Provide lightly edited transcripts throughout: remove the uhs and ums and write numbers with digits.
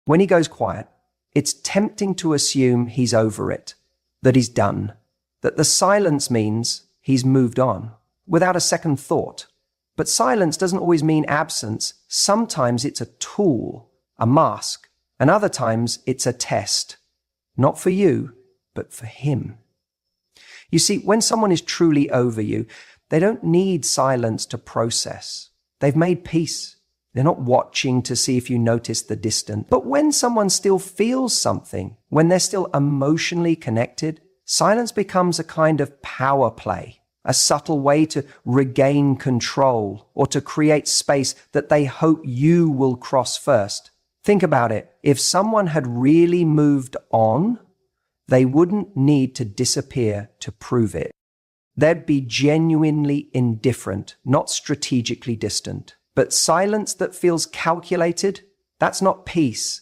When he goes quiet, it's tempting to assume he's over it, that he's done, that the silence means he's moved on, without a second thought. But silence doesn't always mean absence. Sometimes it's a tool, a mask, and other times it's a test. Not for you, but for him. You see, when someone is truly over you, they don't need silence to process. They've made peace. They're not watching to see if you notice the distance. But when someone still feels something, when they're still emotionally connected, silence becomes a kind of power play, a subtle way to regain control or to create space that they hope you will cross first. Think about it. If someone had really moved on, they wouldn't need to disappear to prove it. They'd be genuinely indifferent, not strategically distant. But silence that feels calculated, that's not peace.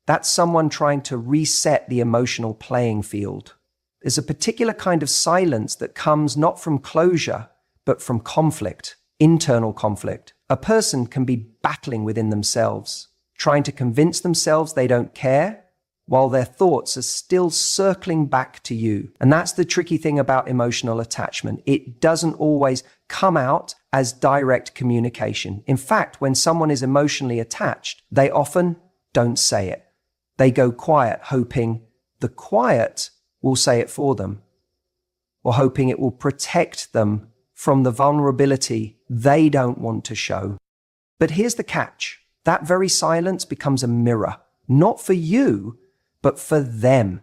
That's someone trying to reset the emotional playing field. There's a particular kind of silence that comes not from closure, but from conflict, internal conflict. A person can be battling within themselves, trying to convince themselves they don't care, while their thoughts are still circling back to you. And that's the tricky thing about emotional attachment. It doesn't always come out as direct communication. In fact, when someone is emotionally attached, they often don't say it. They go quiet, hoping the quiet will say it for them, or hoping it will protect them from the vulnerability they don't want to show. But here's the catch. That very silence becomes a mirror, not for you, but for them.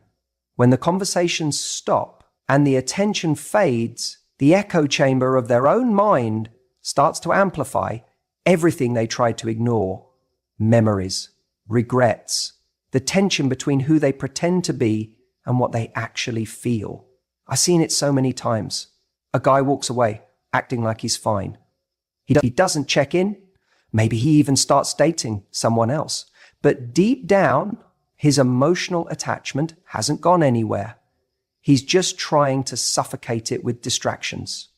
When the conversations stop and the attention fades, the echo chamber of their own mind starts to amplify everything they tried to ignore. Memories, regrets, the tension between who they pretend to be and what they actually feel. I've seen it so many times. A guy walks away, acting like he's fine. He doesn't check in. Maybe he even starts dating someone else. But deep down, his emotional attachment hasn't gone anywhere. He's just trying to suffocate it with distractions,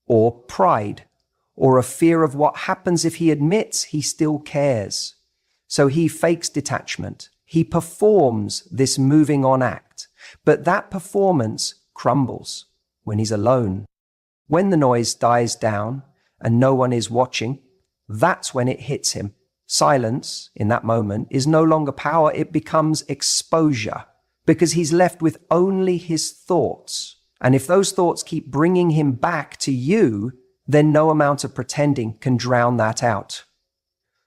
or pride, or a fear of what happens if he admits he still cares. So he fakes detachment. He performs this moving on act, but that performance crumbles when he's alone. When the noise dies down and no one is watching, that's when it hits him. Silence, in that moment, is no longer power, it becomes exposure, because he's left with only his thoughts. And if those thoughts keep bringing him back to you, then no amount of pretending can drown that out.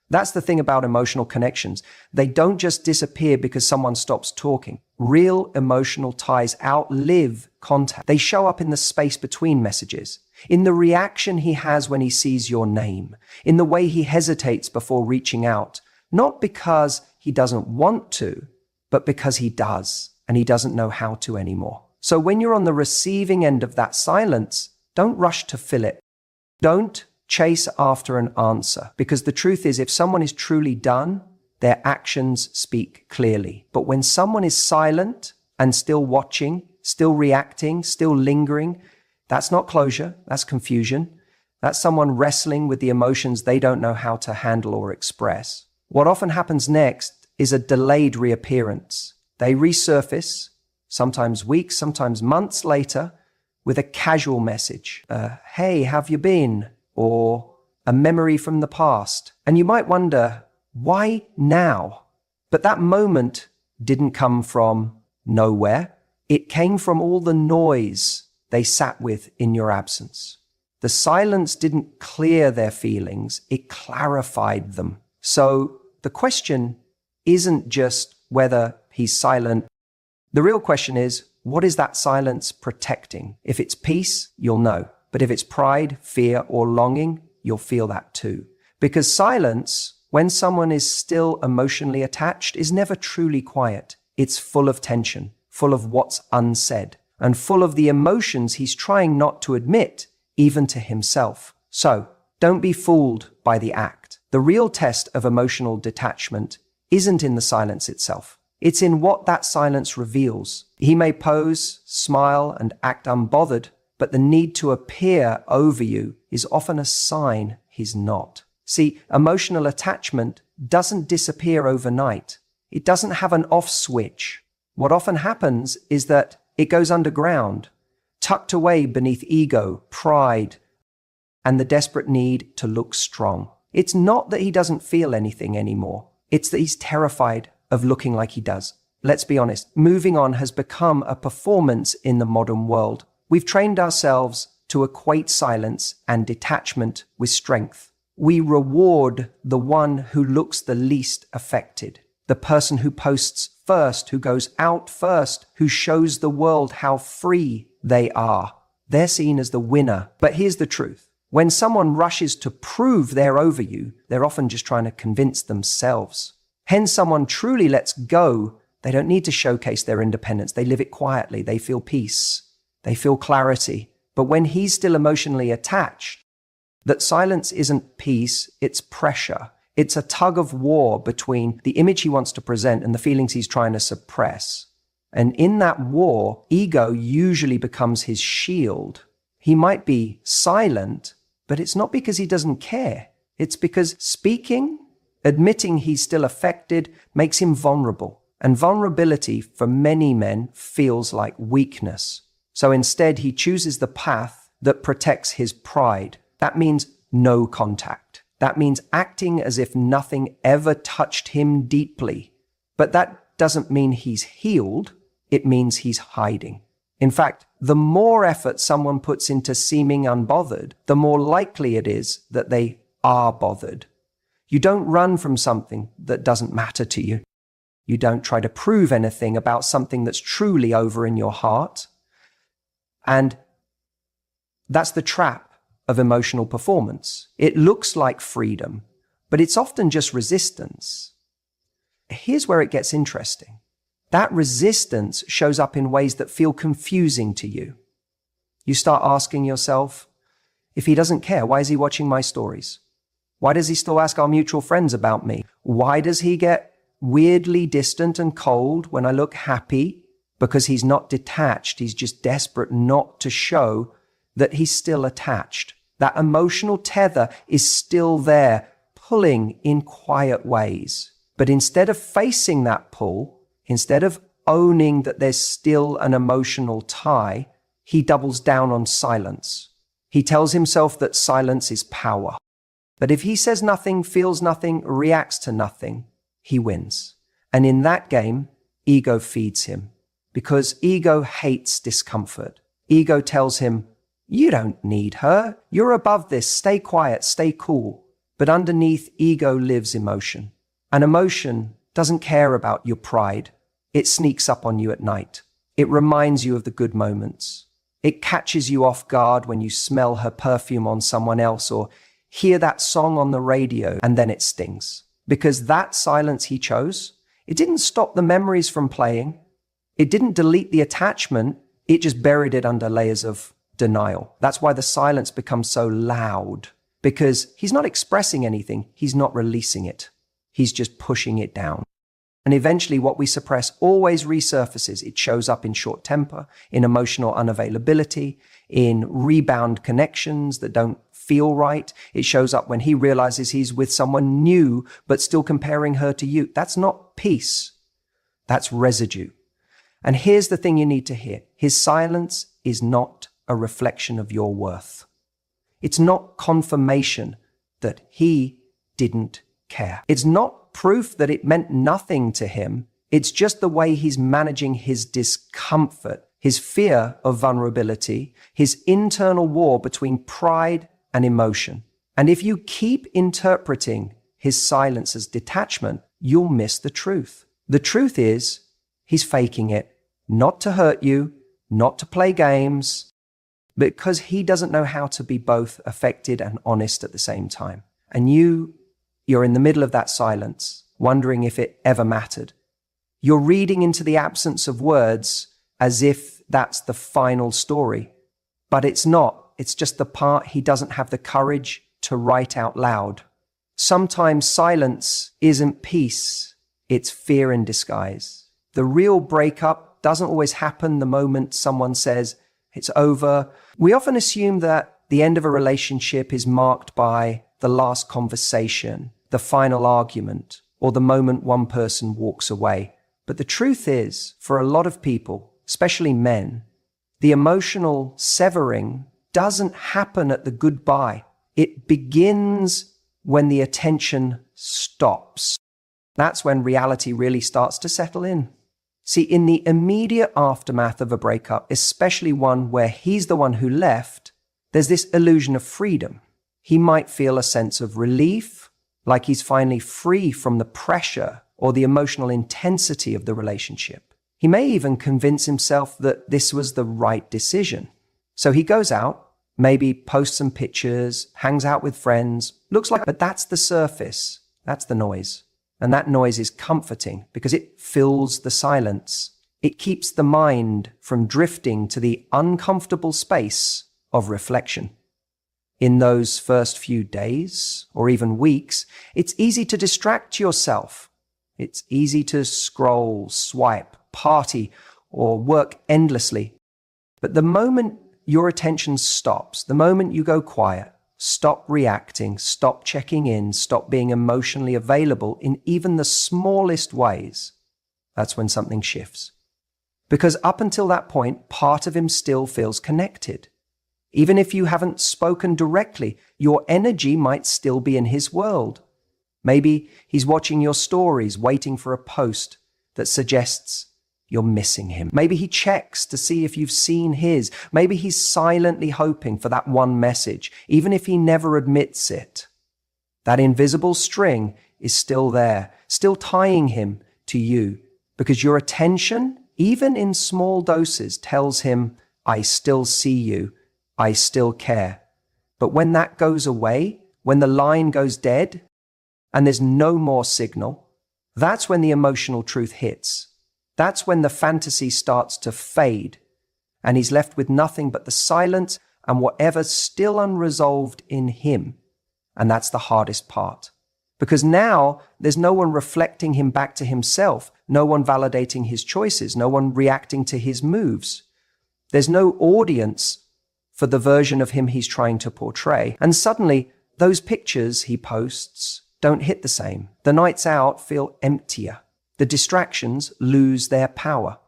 That's the thing about emotional connections. They don't just disappear because someone stops talking. Real emotional ties outlive contact. They show up in the space between messages, in the reaction he has when he sees your name, in the way he hesitates before reaching out, not because he doesn't want to, but because he does, and he doesn't know how to anymore. So when you're on the receiving end of that silence, don't rush to fill it. Don't chase after an answer, because the truth is, if someone is truly done, their actions speak clearly. But when someone is silent and still watching, still reacting, still lingering, that's not closure, that's confusion. That's someone wrestling with the emotions they don't know how to handle or express. What often happens next is a delayed reappearance. They resurface, sometimes weeks, sometimes months later, with a casual message. Hey, have you been? Or a memory from the past. And you might wonder, why now? But that moment didn't come from nowhere. It came from all the noise they sat with in your absence. The silence didn't clear their feelings, it clarified them. So the question isn't just whether he's silent. The real question is, what is that silence protecting? If it's peace, you'll know. But if it's pride, fear, or longing, you'll feel that too. Because silence, when someone is still emotionally attached, is never truly quiet. It's full of tension, full of what's unsaid, and full of the emotions he's trying not to admit, even to himself. So, don't be fooled by the act. The real test of emotional detachment isn't in the silence itself. It's in what that silence reveals. He may pose, smile, and act unbothered, but the need to appear over you is often a sign he's not. See, emotional attachment doesn't disappear overnight. It doesn't have an off switch. What often happens is that it goes underground, tucked away beneath ego, pride, and the desperate need to look strong. It's not that he doesn't feel anything anymore. It's that he's terrified of looking like he does. Let's be honest, moving on has become a performance in the modern world. We've trained ourselves to equate silence and detachment with strength. We reward the one who looks the least affected, the person who posts first, who goes out first, who shows the world how free they are. They're seen as the winner. But here's the truth. When someone rushes to prove they're over you, they're often just trying to convince themselves. Hence, someone truly lets go. They don't need to showcase their independence. They live it quietly. They feel peace. They feel clarity. But when he's still emotionally attached, that silence isn't peace, it's pressure. It's a tug of war between the image he wants to present and the feelings he's trying to suppress. And in that war, ego usually becomes his shield. He might be silent, but it's not because he doesn't care. It's because speaking, admitting he's still affected, makes him vulnerable. And vulnerability for many men feels like weakness. So instead, he chooses the path that protects his pride. That means no contact. That means acting as if nothing ever touched him deeply. But that doesn't mean he's healed. It means he's hiding. In fact, the more effort someone puts into seeming unbothered, the more likely it is that they are bothered. You don't run from something that doesn't matter to you. You don't try to prove anything about something that's truly over in your heart. And that's the trap of emotional performance. It looks like freedom, but it's often just resistance. Here's where it gets interesting. That resistance shows up in ways that feel confusing to you. You start asking yourself, if he doesn't care, why is he watching my stories? Why does he still ask our mutual friends about me? Why does he get weirdly distant and cold when I look happy? Because he's not detached. He's just desperate not to show that he's still attached. That emotional tether is still there, pulling in quiet ways. But instead of facing that pull, instead of owning that there's still an emotional tie, he doubles down on silence. He tells himself that silence is power. That if he says nothing, feels nothing, reacts to nothing, he wins. And in that game, ego feeds him. Because ego hates discomfort. Ego tells him, you don't need her. You're above this. Stay quiet. Stay cool. But underneath, ego lives emotion. And emotion doesn't care about your pride. It sneaks up on you at night. It reminds you of the good moments. It catches you off guard when you smell her perfume on someone else or hear that song on the radio, and then it stings. Because that silence he chose, it didn't stop the memories from playing. It didn't delete the attachment. It just buried it under layers of denial. That's why the silence becomes so loud, because he's not expressing anything. He's not releasing it. He's just pushing it down. And eventually what we suppress always resurfaces. It shows up in short temper, in emotional unavailability, in rebound connections that don't feel right. It shows up when he realizes he's with someone new, but still comparing her to you. That's not peace. That's residue. And here's the thing you need to hear. His silence is not a reflection of your worth. It's not confirmation that he didn't care. It's not proof that it meant nothing to him. It's just the way he's managing his discomfort, his fear of vulnerability, his internal war between pride and emotion. And if you keep interpreting his silence as detachment, you'll miss the truth. The truth is, he's faking it, not to hurt you, not to play games, because he doesn't know how to be both affected and honest at the same time. And you're in the middle of that silence, wondering if it ever mattered. You're reading into the absence of words as if that's the final story. But it's not. It's just the part he doesn't have the courage to write out loud. Sometimes silence isn't peace. It's fear in disguise. The real breakup doesn't always happen the moment someone says it's over. We often assume that the end of a relationship is marked by the last conversation, the final argument, or the moment one person walks away. But the truth is, for a lot of people, especially men, the emotional severing doesn't happen at the goodbye. It begins when the attention stops. That's when reality really starts to settle in. See, in the immediate aftermath of a breakup, especially one where he's the one who left, there's this illusion of freedom. He might feel a sense of relief, like he's finally free from the pressure or the emotional intensity of the relationship. He may even convince himself that this was the right decision. So he goes out, maybe posts some pictures, hangs out with friends, but that's the surface. That's the noise. And that noise is comforting because it fills the silence. It keeps the mind from drifting to the uncomfortable space of reflection. In those first few days or even weeks, it's easy to distract yourself. It's easy to scroll, swipe, party, or work endlessly. But the moment your attention stops, the moment you go quiet, stop reacting, stop checking in, stop being emotionally available in even the smallest ways, that's when something shifts. Because up until that point, part of him still feels connected. Even if you haven't spoken directly, your energy might still be in his world. Maybe he's watching your stories, waiting for a post that suggests you're missing him. Maybe he checks to see if you've seen his. Maybe he's silently hoping for that one message, even if he never admits it. That invisible string is still there, still tying him to you, because your attention, even in small doses, tells him, I still see you, I still care. But when that goes away, when the line goes dead, and there's no more signal, that's when the emotional truth hits. That's when the fantasy starts to fade, and he's left with nothing but the silence and whatever's still unresolved in him. And that's the hardest part. Because now there's no one reflecting him back to himself, no one validating his choices, no one reacting to his moves. There's no audience for the version of him he's trying to portray. And suddenly, those pictures he posts don't hit the same. The nights out feel emptier. The distractions lose their power.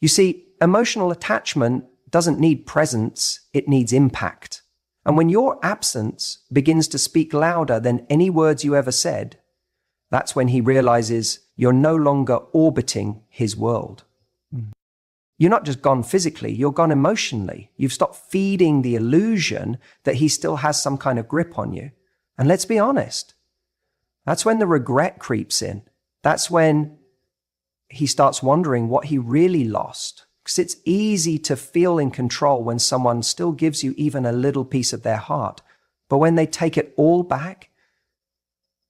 You see, emotional attachment doesn't need presence, it needs impact. And when your absence begins to speak louder than any words you ever said, that's when he realizes you're no longer orbiting his world. You're not just gone physically, you're gone emotionally. You've stopped feeding the illusion that he still has some kind of grip on you. And let's be honest, that's when the regret creeps in. That's when he starts wondering what he really lost. Because it's easy to feel in control when someone still gives you even a little piece of their heart. But when they take it all back,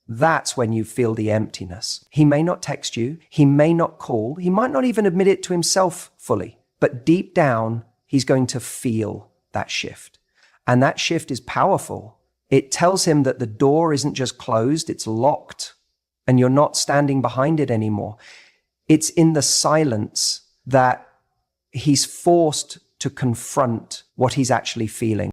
that's when you feel the emptiness. He may not text you, he may not call, he might not even admit it to himself fully. But deep down, he's going to feel that shift. And that shift is powerful. It tells him that the door isn't just closed, it's locked. And you're not standing behind it anymore. It's in the silence that he's forced to confront what he's actually feeling.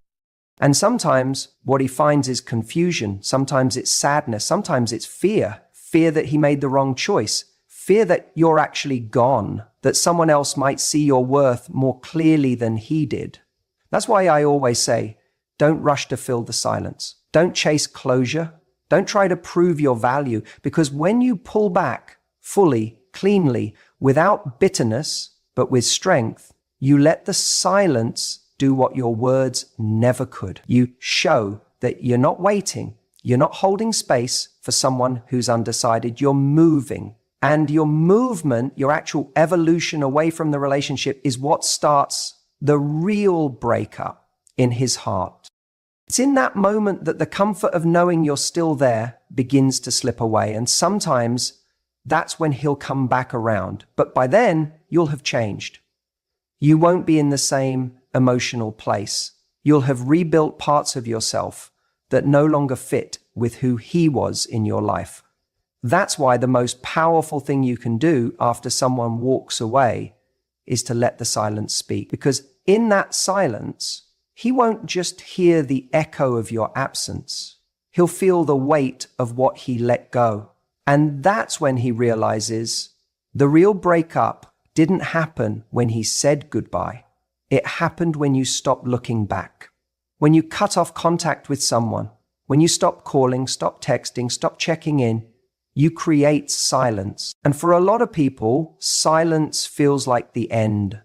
And sometimes what he finds is confusion. Sometimes it's sadness. Sometimes it's fear. Fear that he made the wrong choice. Fear that you're actually gone, that someone else might see your worth more clearly than he did. That's why I always say, don't rush to fill the silence. Don't chase closure. Don't try to prove your value, because when you pull back fully, cleanly, without bitterness, but with strength, you let the silence do what your words never could. You show that you're not waiting, you're not holding space for someone who's undecided, you're moving. And your movement, your actual evolution away from the relationship is what starts the real breakup in his heart. It's in that moment that the comfort of knowing you're still there begins to slip away. And sometimes that's when he'll come back around. But by then, you'll have changed. You won't be in the same emotional place. You'll have rebuilt parts of yourself that no longer fit with who he was in your life. That's why the most powerful thing you can do after someone walks away is to let the silence speak. Because in that silence, he won't just hear the echo of your absence. He'll feel the weight of what he let go. And that's when he realizes the real breakup didn't happen when he said goodbye. It happened when you stopped looking back. When you cut off contact with someone, when you stop calling, stop texting, stop checking in, you create silence. And for a lot of people, silence feels like the end,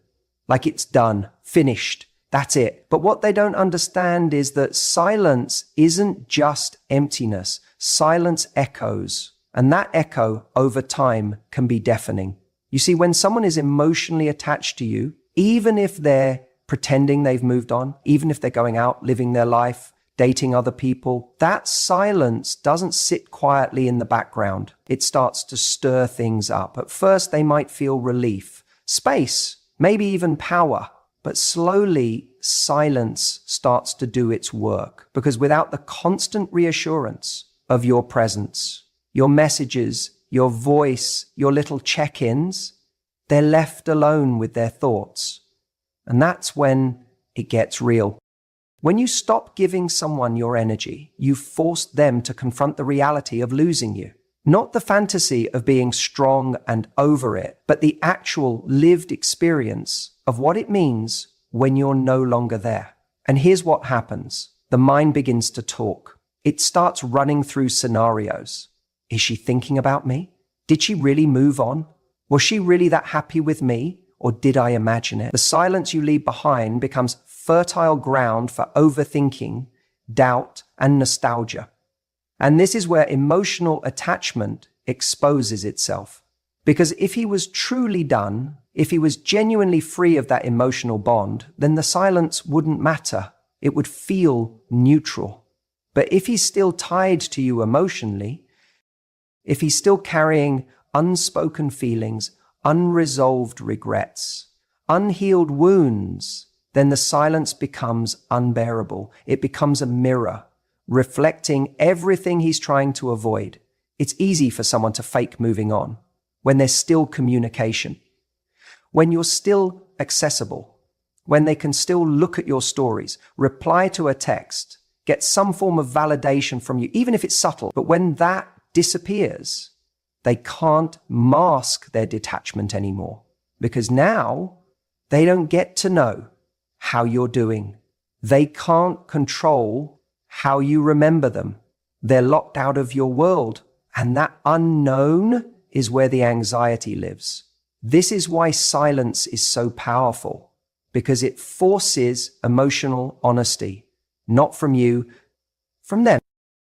like it's done, finished, that's it. But what they don't understand is that silence isn't just emptiness. Silence echoes, and that echo over time can be deafening. You see, when someone is emotionally attached to you, even if they're pretending they've moved on, even if they're going out, living their life, dating other people, that silence doesn't sit quietly in the background. It starts to stir things up. At first, they might feel relief, space, maybe even power. But slowly, silence starts to do its work, because without the constant reassurance of your presence, your messages, your voice, your little check-ins, they're left alone with their thoughts. And that's when it gets real. When you stop giving someone your energy, you force them to confront the reality of losing you. Not the fantasy of being strong and over it, but the actual lived experience of what it means when you're no longer there. And here's what happens. The mind begins to talk. It starts running through scenarios. Is she thinking about me? Did she really move on? Was she really that happy with me? Or did I imagine it? The silence you leave behind becomes fertile ground for overthinking, doubt, and nostalgia. And this is where emotional attachment exposes itself. Because if he was truly done, if he was genuinely free of that emotional bond, then the silence wouldn't matter. It would feel neutral. But if he's still tied to you emotionally, if he's still carrying unspoken feelings, unresolved regrets, unhealed wounds, then the silence becomes unbearable. It becomes a mirror, reflecting everything he's trying to avoid. It's easy for someone to fake moving on when there's still communication, when you're still accessible, when they can still look at your stories, reply to a text, get some form of validation from you, even if it's subtle. But when that disappears, they can't mask their detachment anymore, because now they don't get to know how you're doing. They can't control how you remember them. They're locked out of your world, and that unknown is where the anxiety lives. This is why silence is so powerful, because it forces emotional honesty, not from you, from them.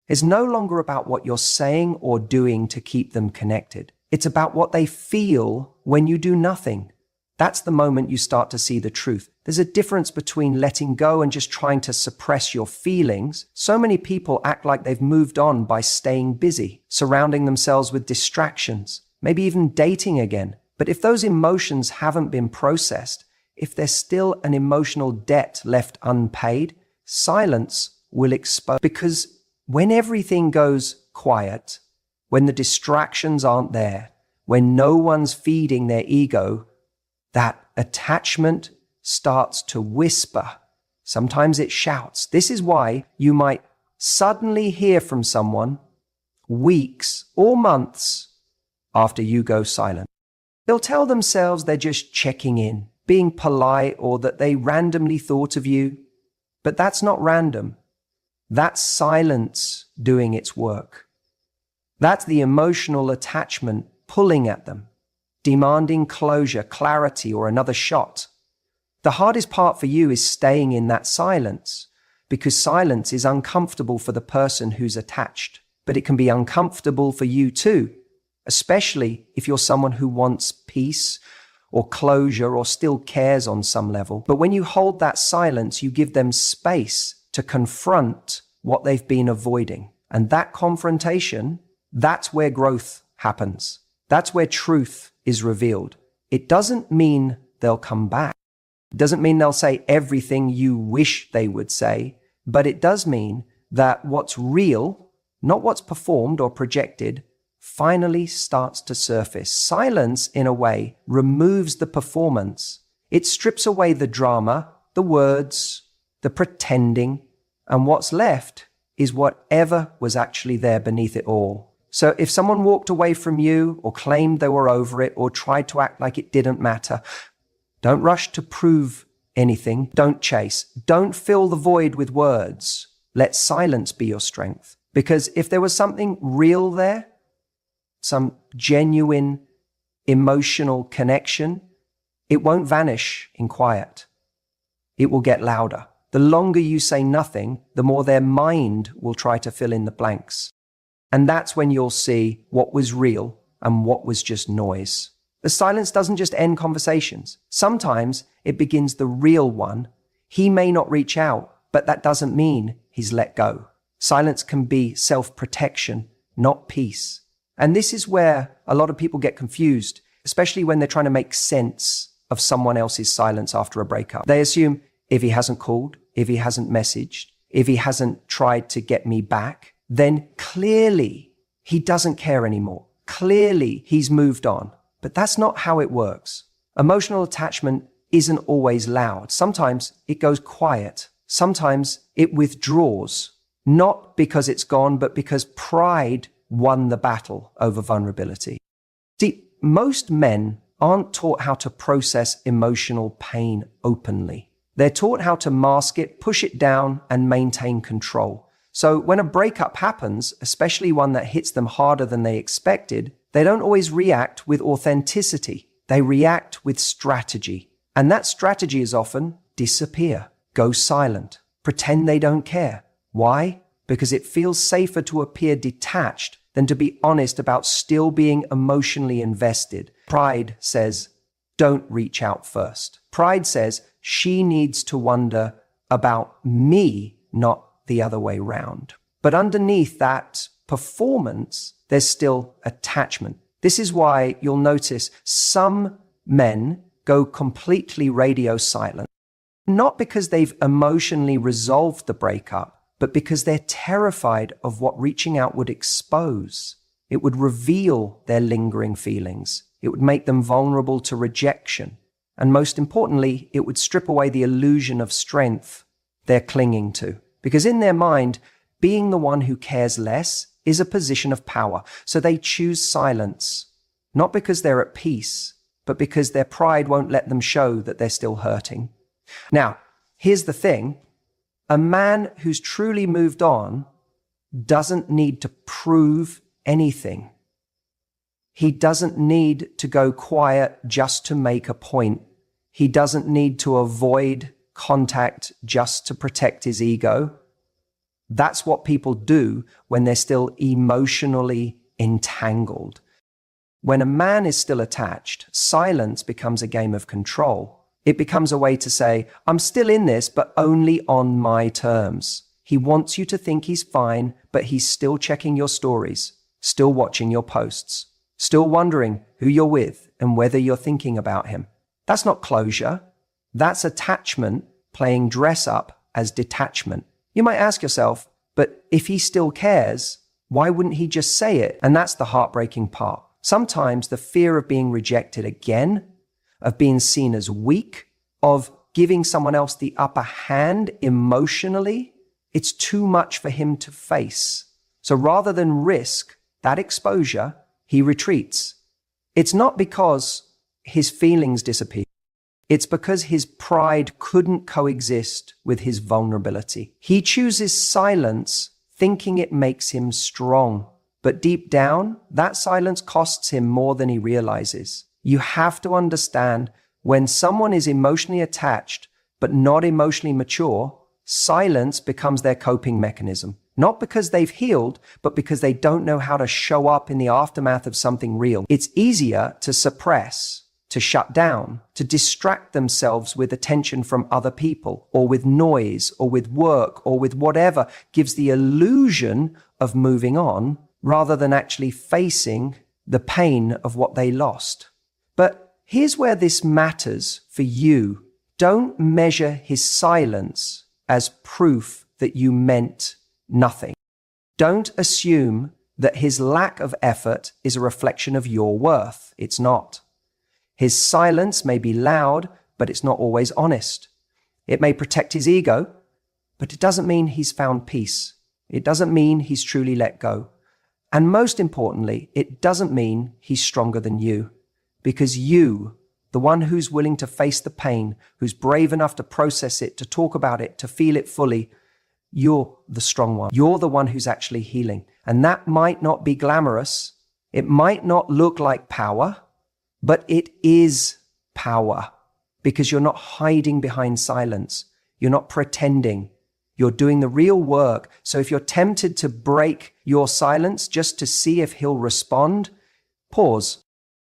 It's no longer about what you're saying or doing to keep them connected. It's about what they feel when you do nothing. That's the moment you start to see the truth. There's a difference between letting go and just trying to suppress your feelings. So many people act like they've moved on by staying busy, surrounding themselves with distractions, maybe even dating again. But if those emotions haven't been processed, if there's still an emotional debt left unpaid, silence will expose. Because when everything goes quiet, when the distractions aren't there, when no one's feeding their ego, that attachment starts to whisper. Sometimes it shouts. This is why you might suddenly hear from someone weeks or months after you go silent. They'll tell themselves they're just checking in, being polite, or that they randomly thought of you. But that's not random. That's silence doing its work. That's the emotional attachment pulling at them, demanding closure, clarity, or another shot. The hardest part for you is staying in that silence, because silence is uncomfortable for the person who's attached. But it can be uncomfortable for you too, especially if you're someone who wants peace or closure or still cares on some level. But when you hold that silence, you give them space to confront what they've been avoiding. And that confrontation, that's where growth happens. That's where truth is revealed. It doesn't mean they'll come back. It doesn't mean they'll say everything you wish they would say, but it does mean that what's real, not what's performed or projected, finally starts to surface. Silence, in a way, removes the performance. It strips away the drama, the words, the pretending, and what's left is whatever was actually there beneath it all. So if someone walked away from you or claimed they were over it or tried to act like it didn't matter, don't rush to prove anything. Don't chase. Don't fill the void with words. Let silence be your strength. Because if there was something real there, some genuine emotional connection, it won't vanish in quiet. It will get louder. The longer you say nothing, the more their mind will try to fill in the blanks. And that's when you'll see what was real and what was just noise. The silence doesn't just end conversations. Sometimes it begins the real one. He may not reach out, but that doesn't mean he's let go. Silence can be self-protection, not peace. And this is where a lot of people get confused, especially when they're trying to make sense of someone else's silence after a breakup. They assume if he hasn't called, if he hasn't messaged, if he hasn't tried to get me back, then clearly he doesn't care anymore. Clearly he's moved on. But that's not how it works. Emotional attachment isn't always loud. Sometimes it goes quiet. Sometimes it withdraws, not because it's gone, but because pride won the battle over vulnerability. See, most men aren't taught how to process emotional pain openly. They're taught how to mask it, push it down, and maintain control. So when a breakup happens, especially one that hits them harder than they expected, they don't always react with authenticity. They react with strategy. And that strategy is often disappear, go silent, pretend they don't care. Why? Because it feels safer to appear detached than to be honest about still being emotionally invested. Pride says, don't reach out first. Pride says, she needs to wonder about me, not the other way round. But underneath that performance, there's still attachment. This is why you'll notice some men go completely radio silent, not because they've emotionally resolved the breakup, but because they're terrified of what reaching out would expose. It would reveal their lingering feelings. It would make them vulnerable to rejection. And most importantly, it would strip away the illusion of strength they're clinging to. Because in their mind, being the one who cares less is a position of power. So they choose silence, not because they're at peace, but because their pride won't let them show that they're still hurting. Now, here's the thing. A man who's truly moved on doesn't need to prove anything. He doesn't need to go quiet just to make a point. He doesn't need to avoid contact just to protect his ego. That's what people do when they're still emotionally entangled. When a man is still attached, silence becomes a game of control. It becomes a way to say, I'm still in this, but only on my terms. He wants you to think he's fine, but he's still checking your stories, still watching your posts, still wondering who you're with and whether you're thinking about him. That's not closure. That's attachment playing dress up as detachment. You might ask yourself, but if he still cares, why wouldn't he just say it? And that's the heartbreaking part. Sometimes the fear of being rejected again, of being seen as weak, of giving someone else the upper hand emotionally, it's too much for him to face. So rather than risk that exposure, he retreats. It's not because his feelings disappear. It's because his pride couldn't coexist with his vulnerability. He chooses silence, thinking it makes him strong. But deep down, that silence costs him more than he realizes. You have to understand, when someone is emotionally attached, but not emotionally mature, silence becomes their coping mechanism. Not because they've healed, but because they don't know how to show up in the aftermath of something real. It's easier to suppress, to shut down, to distract themselves with attention from other people, or with noise, or with work, or with whatever gives the illusion of moving on, rather than actually facing the pain of what they lost. But here's where this matters for you. Don't measure his silence as proof that you meant nothing. Don't assume that his lack of effort is a reflection of your worth. It's not. His silence may be loud, but it's not always honest. It may protect his ego, but it doesn't mean he's found peace. It doesn't mean he's truly let go. And most importantly, it doesn't mean he's stronger than you, because you, the one who's willing to face the pain, who's brave enough to process it, to talk about it, to feel it fully, you're the strong one. You're the one who's actually healing. And that might not be glamorous. It might not look like power, but it is power, because you're not hiding behind silence. You're not pretending. You're doing the real work. So if you're tempted to break your silence just to see if he'll respond, pause.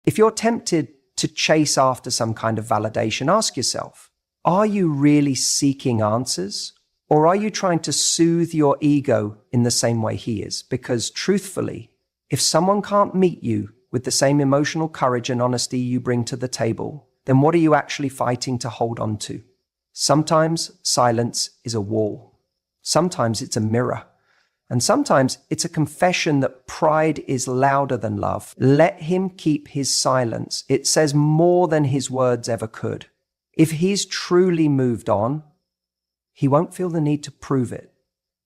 If you're tempted to chase after some kind of validation, ask yourself, are you really seeking answers? Or are you trying to soothe your ego in the same way he is? Because truthfully, if someone can't meet you with the same emotional courage and honesty you bring to the table, then what are you actually fighting to hold on to? Sometimes silence is a wall. Sometimes it's a mirror. And sometimes it's a confession that pride is louder than love. Let him keep his silence. It says more than his words ever could. If he's truly moved on, he won't feel the need to prove it.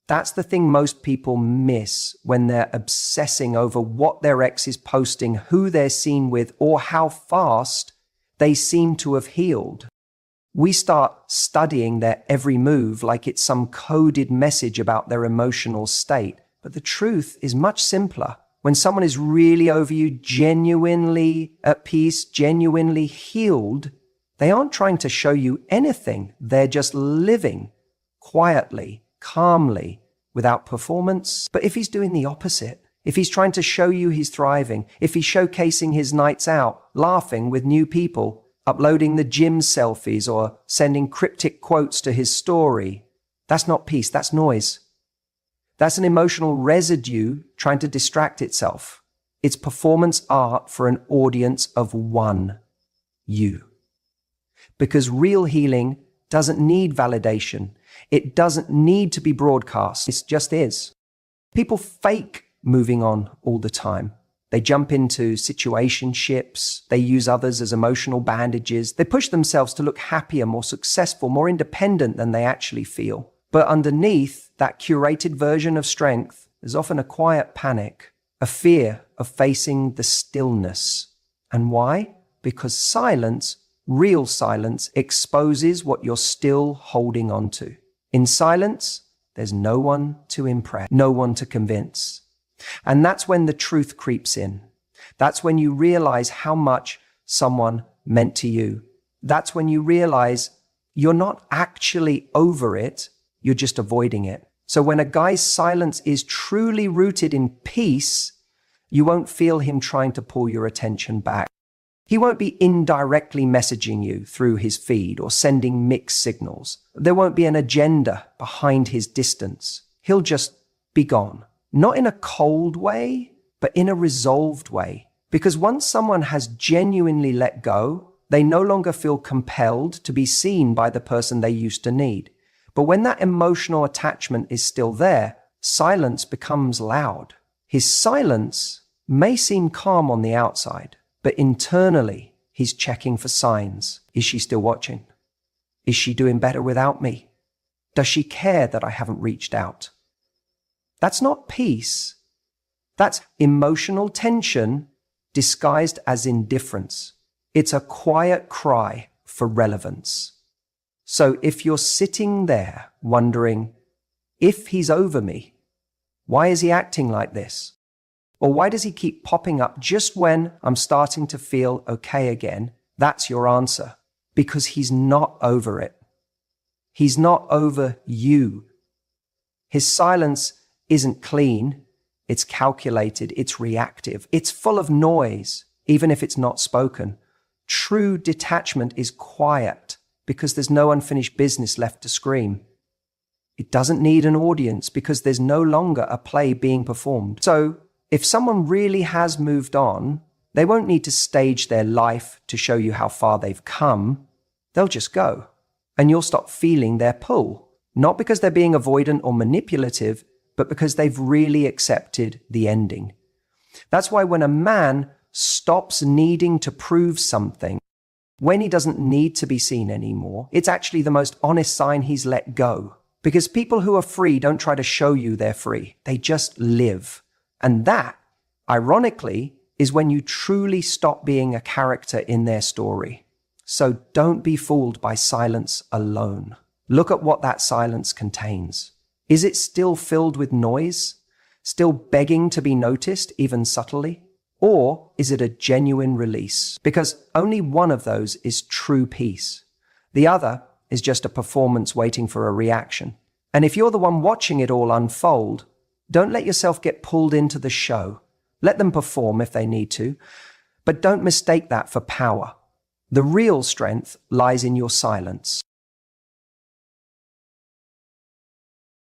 That's the thing most people miss when they're obsessing over what their ex is posting, who they're seen with, or how fast they seem to have healed. We start studying their every move like it's some coded message about their emotional state. But the truth is much simpler. When someone is really over you, genuinely at peace, genuinely healed, they aren't trying to show you anything. They're just living quietly, calmly, without performance. But if he's doing the opposite, if he's trying to show you he's thriving, if he's showcasing his nights out, laughing with new people, uploading the gym selfies or sending cryptic quotes to his story, that's not peace, that's noise. That's an emotional residue trying to distract itself. It's performance art for an audience of one, you. Because real healing doesn't need validation. It doesn't need to be broadcast. It just is. People fake moving on all the time. They jump into situationships. They use others as emotional bandages. They push themselves to look happier, more successful, more independent than they actually feel. But underneath that curated version of strength, there's often a quiet panic, a fear of facing the stillness. And why? Because silence, real silence, exposes what you're still holding on to. In silence, there's no one to impress, no one to convince. And that's when the truth creeps in. That's when you realize how much someone meant to you. That's when you realize you're not actually over it, you're just avoiding it. So when a guy's silence is truly rooted in peace, you won't feel him trying to pull your attention back. He won't be indirectly messaging you through his feed or sending mixed signals. There won't be an agenda behind his distance. He'll just be gone. Not in a cold way, but in a resolved way. Because once someone has genuinely let go, they no longer feel compelled to be seen by the person they used to need. But when that emotional attachment is still there, silence becomes loud. His silence may seem calm on the outside, but internally, he's checking for signs. Is she still watching? Is she doing better without me? Does she care that I haven't reached out? That's not peace. That's emotional tension disguised as indifference. It's a quiet cry for relevance. So if you're sitting there wondering, if he's over me, why is he acting like this? Or why does he keep popping up just when I'm starting to feel okay again? That's your answer. Because he's not over it. He's not over you. His silence isn't clean, it's calculated, it's reactive, it's full of noise, even if it's not spoken. True detachment is quiet because there's no unfinished business left to scream. It doesn't need an audience because there's no longer a play being performed. So if someone really has moved on, they won't need to stage their life to show you how far they've come. They'll just go. And you'll stop feeling their pull. Not because they're being avoidant or manipulative, but because they've really accepted the ending. That's why when a man stops needing to prove something, when he doesn't need to be seen anymore, it's actually the most honest sign he's let go. Because people who are free don't try to show you they're free. They just live. And that ironically, is when you truly stop being a character in their story. So don't be fooled by silence alone. Look at what that silence contains. Is it still filled with noise? Still begging to be noticed, even subtly? Or is it a genuine release? Because only one of those is true peace. The other is just a performance waiting for a reaction. And if you're the one watching it all unfold, don't let yourself get pulled into the show. Let them perform if they need to, but don't mistake that for power. The real strength lies in your silence.